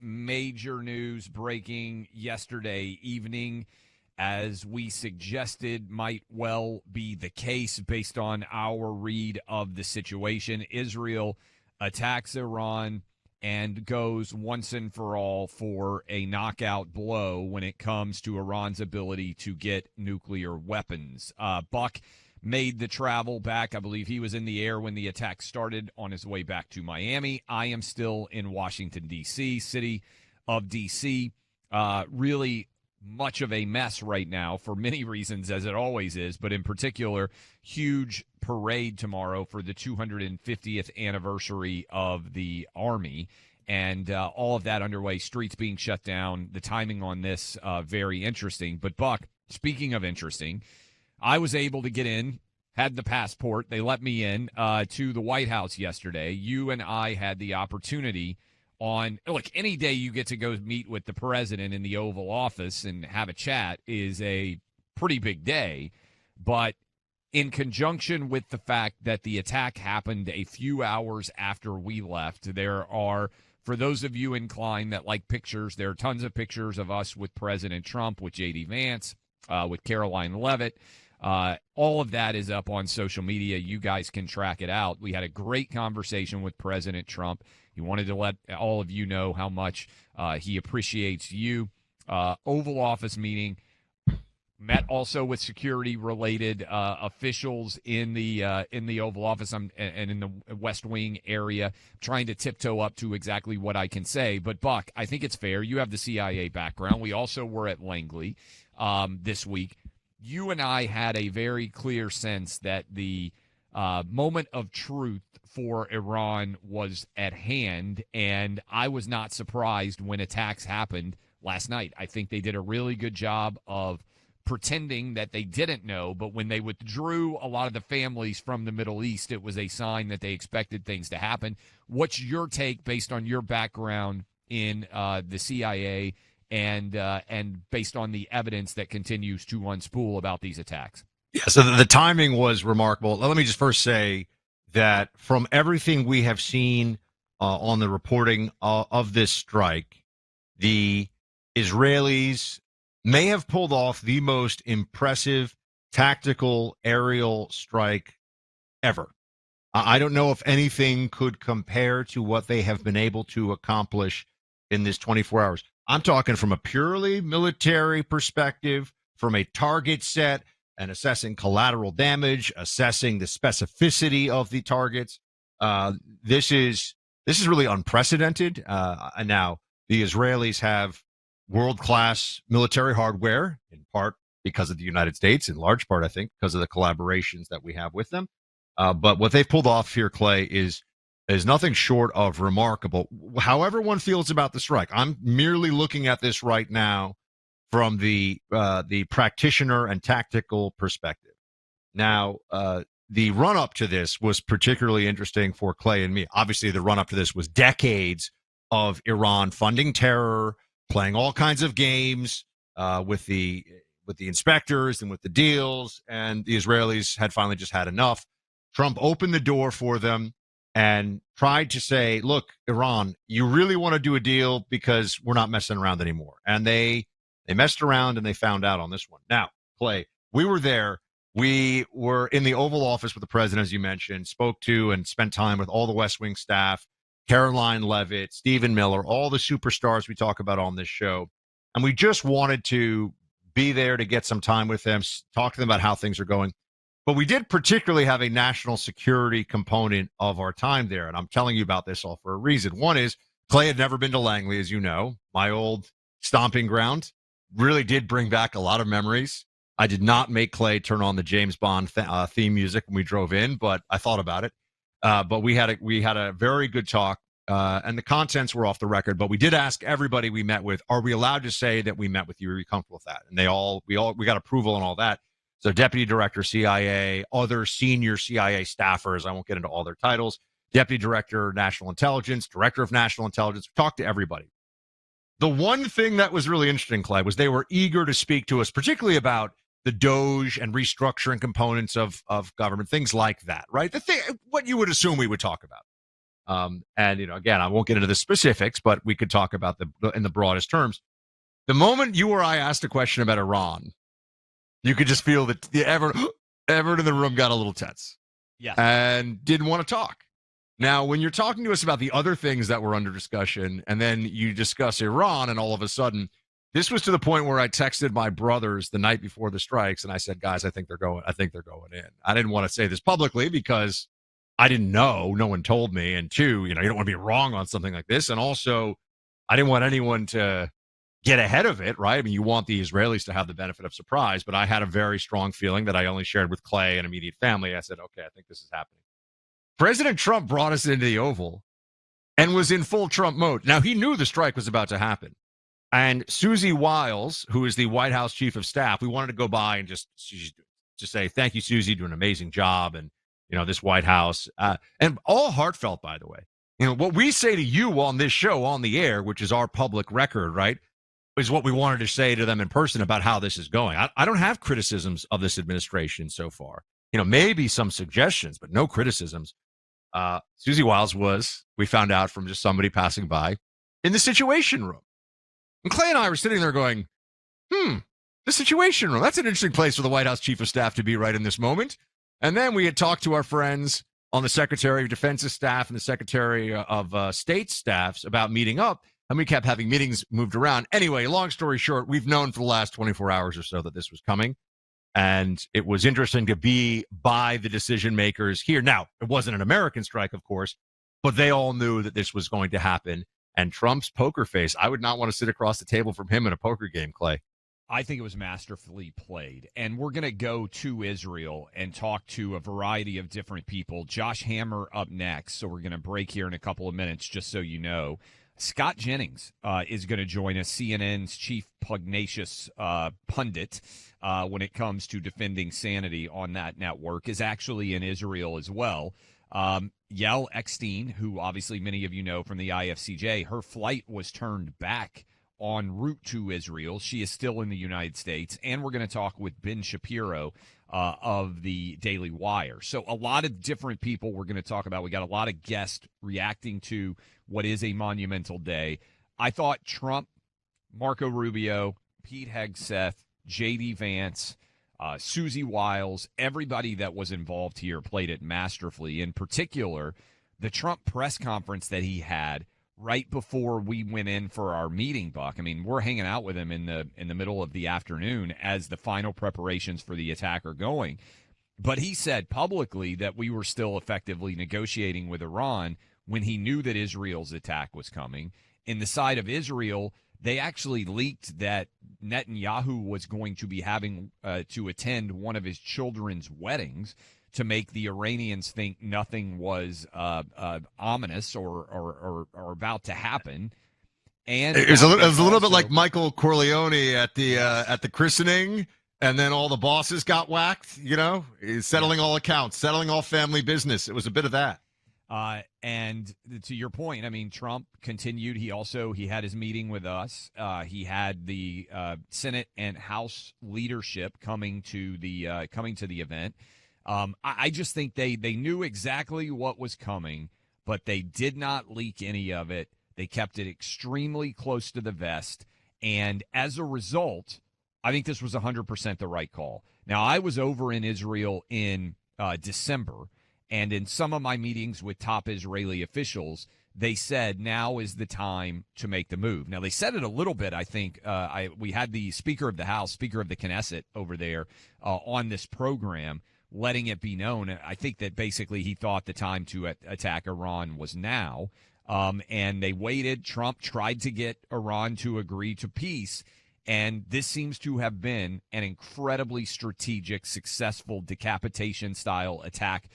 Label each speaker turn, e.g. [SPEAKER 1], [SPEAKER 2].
[SPEAKER 1] major news breaking yesterday evening, as we suggested might well be the case based on our read of the situation. Israel attacks Iran and goes once and for all for a knockout blow when it comes to Iran's ability to get nuclear weapons. Buck made the travel back. I believe he was in the air when the attack started on his way back to Miami. I am still in Washington, D.C., city of D.C. Really much of a mess right now for many reasons, as it always is, but in particular, huge parade tomorrow for the 250th anniversary of the Army, and all of that underway, streets being shut down. The timing on this, very interesting. But, Buck, speaking of interesting, I was able to get in, had the passport. They let me in to the White House yesterday. You and I had the opportunity look, any day you get to go meet with the president in the Oval Office and have a chat is a pretty big day. But in conjunction with the fact that the attack happened a few hours after we left, there are, for those of you inclined that like pictures, there are tons of pictures of us with President Trump, with J.D. Vance, with Caroline Leavitt. All of that is up on social media. You guys can track it out. We had a great conversation with President Trump. He wanted to let all of you know how much he appreciates you. Oval Office meeting. Met also with security-related officials in the Oval Office and in the West Wing area, trying to tiptoe up to exactly what I can say. But, Buck, I think it's fair. You have the CIA background. We also were at Langley this week. You and I had a very clear sense that the moment of truth for Iran was at hand, and I was not surprised when attacks happened last night. I think they did a really good job of pretending that they didn't know, but when they withdrew a lot of the families from the Middle East, it was a sign that they expected things to happen. What's your take based on your background in the CIA and based on the evidence that continues to unspool about these attacks?
[SPEAKER 2] Yeah, so the timing was remarkable. Let me just first say that from everything we have seen on the reporting of this strike, the Israelis may have pulled off the most impressive tactical aerial strike ever. I don't know if anything could compare to what they have been able to accomplish in this 24 hours. I'm talking from a purely military perspective, from a target set and assessing collateral damage, assessing the specificity of the targets. This is really unprecedented. And now the Israelis have world-class military hardware, in part because of the United States, in large part, I think, because of the collaborations that we have with them. But what they've pulled off here, Clay, is nothing short of remarkable. However one feels about the strike, I'm merely looking at this right now from the practitioner and tactical perspective. Now, the run-up to this was particularly interesting for Clay and me. Obviously, the run-up to this was decades of Iran funding terror, playing all kinds of games with the inspectors and with the deals, and the Israelis had finally just had enough. Trump opened the door for them and tried to say, look, Iran, you really want to do a deal because we're not messing around anymore. And they messed around and they found out on this one. Now, Clay, we were there. We were in the Oval Office with the president, as you mentioned, spoke to and spent time with all the West Wing staff, Caroline Leavitt, Stephen Miller, all the superstars we talk about on this show. And we just wanted to be there to get some time with them, talk to them about how things are going. But we did particularly have a national security component of our time there. And I'm telling you about this all for a reason. One is Clay had never been to Langley, as you know, my old stomping ground. Really did bring back a lot of memories. I did not make Clay turn on the James Bond theme music when we drove in, but I thought about it. But we had a very good talk, and the contents were off the record. But we did ask everybody we met with, are we allowed to say that we met with you? Are you comfortable with that? And we got approval and all that. So Deputy Director CIA, other senior CIA staffers, I won't get into all their titles, Deputy Director National Intelligence, Director of National Intelligence, talked to everybody. The one thing that was really interesting, Clay, was they were eager to speak to us, particularly about the DOGE and restructuring components of government, things like that, right? What you would assume we would talk about. And again, I won't get into the specifics, but we could talk about in the broadest terms. The moment you or I asked a question about Iran, you could just feel that everyone in the room got a little tense.
[SPEAKER 1] Yes.
[SPEAKER 2] And didn't want to talk. Now, when you're talking to us about the other things that were under discussion, and then you discuss Iran, and all of a sudden, this was to the point where I texted my brothers the night before the strikes, and I said, "Guys, I think they're going in." I didn't want to say this publicly because I didn't know. No one told me. And two, you don't want to be wrong on something like this. And also, I didn't want anyone to get ahead of it, right? I mean, you want the Israelis to have the benefit of surprise, but I had a very strong feeling that I only shared with Clay and immediate family. I said, okay, I think this is happening. President Trump brought us into the Oval and was in full Trump mode. Now, he knew the strike was about to happen. And Susie Wiles, who is the White House chief of staff, we wanted to go by and just say, thank you, Susie, doing an amazing job. And, this White House, and all heartfelt, by the way. What we say to you on this show, on the air, which is our public record, right, is what we wanted to say to them in person about how this is going. I don't have criticisms of this administration so far. Maybe some suggestions, but no criticisms. Susie Wiles was, we found out from just somebody passing by, in the Situation Room. And Clay and I were sitting there going, the Situation Room. That's an interesting place for the White House Chief of Staff to be right in this moment. And then we had talked to our friends on the Secretary of Defense's staff and the Secretary of State's staffs about meeting up. And we kept having meetings moved around. Anyway, long story short, we've known for the last 24 hours or so that this was coming. And it was interesting to be by the decision makers here. Now, it wasn't an American strike, of course, but they all knew that this was going to happen. And Trump's poker face, I would not want to sit across the table from him in a poker game, Clay.
[SPEAKER 1] I think it was masterfully played. And we're going to go to Israel and talk to a variety of different people. Josh Hammer up next. So we're going to break here in a couple of minutes, just so you know. Scott Jennings is going to join us, CNN's chief pugnacious pundit when it comes to defending sanity on that network, is actually in Israel as well. Yael Eckstein, who obviously many of you know from the IFCJ, her flight was turned back en route to Israel. She is still in the United States. And we're going to talk with Ben Shapiro of the Daily Wire. So a lot of different people we're going to talk about. We got a lot of guests reacting to what is a monumental day. I thought Trump, Marco Rubio, Pete Hegseth, J.D. Vance, Susie Wiles, everybody that was involved here played it masterfully. In particular, the Trump press conference that he had right before we went in for our meeting, Buck. I mean, we're hanging out with him in the middle of the afternoon as the final preparations for the attack are going. But he said publicly that we were still effectively negotiating with Iran when he knew that Israel's attack was coming. In the side of Israel, they actually leaked that Netanyahu was going to be having to attend one of his children's weddings to make the Iranians think nothing was ominous or about to happen. And
[SPEAKER 2] it was a little bit like Michael Corleone at the christening, and then all the bosses got whacked. Settling all accounts, settling all family business. It was a bit of that.
[SPEAKER 1] And to your point, I mean, Trump continued. He had his meeting with us. He had the Senate and House leadership coming to the event. I just think they knew exactly what was coming, but they did not leak any of it. They kept it extremely close to the vest. And as a result, I think this was 100% the right call. Now, I was over in Israel in December, and in some of my meetings with top Israeli officials, they said now is the time to make the move. Now, they said it a little bit, I think. We had the Speaker of the House, Speaker of the Knesset over there on this program, letting it be known. I think that basically he thought the time to attack Iran was now. And they waited. Trump tried to get Iran to agree to peace. And this seems to have been an incredibly strategic, successful decapitation-style attack